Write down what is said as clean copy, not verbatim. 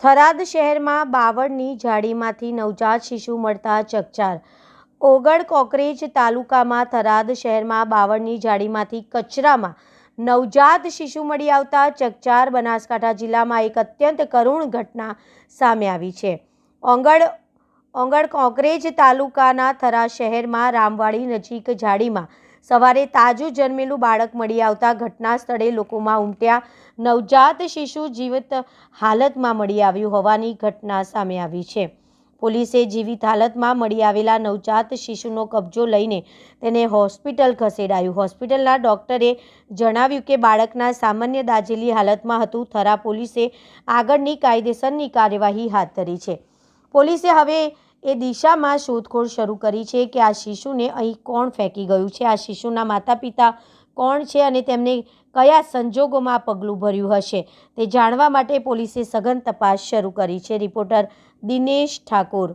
થરાદ શહેરમાં બાવળની ઝાડીમાંથી નવજાત શિશુ મળતા ચકચાર। ઓગળ કોકરેજ તાલુકામાં થરાદ શહેરમાં બાવળની ઝાડીમાંથી કચરામાં નવજાત શિશુ મળી આવતા ચકચાર। બનાસકાંઠા જિલ્લામાં એક અત્યંત કરુણ ઘટના સામે આવી છે। ઓગળ કોકરેજ તાલુકાના થરાદ શહેરમાં રામવાડી નજીક ઝાડીમાં સવારે તાજું જન્મેલું બાળક મળી આવતા ઘટના સ્થળે લોકોમાં ઉમટ્યા। નવજાત શિશુ જીવિત હાલતમાં મળી આવ્યું હોવાની ઘટના સામે આવી છે। પોલીસે જીવિત હાલતમાં મળી આવેલા નવજાત શિશુનો કબજો લઈને તેને હોસ્પિટલ ખસેડાયું। હોસ્પિટલના ડોક્ટરે જણાવ્યું કે બાળકના સામાન્ય દાઝેલી હાલતમાં હતું। થરા પોલીસે આગળની કાયદેસરની કાર્યવાહી હાથ ધરી છે। પોલીસે હવે એ દિશામાં શોધખોળ શરૂ કરી છે કે આ શિશુને અહીં કોણ ફેંકી ગયું છે, આ શિશુના માતા પિતા કોણ છે અને તેમને કયા સંજોગોમાં આ પગલું ભર્યું હશે તે જાણવા માટે પોલીસે સઘન તપાસ શરૂ કરી છે। રિપોર્ટર દિનેશ ઠાકોર।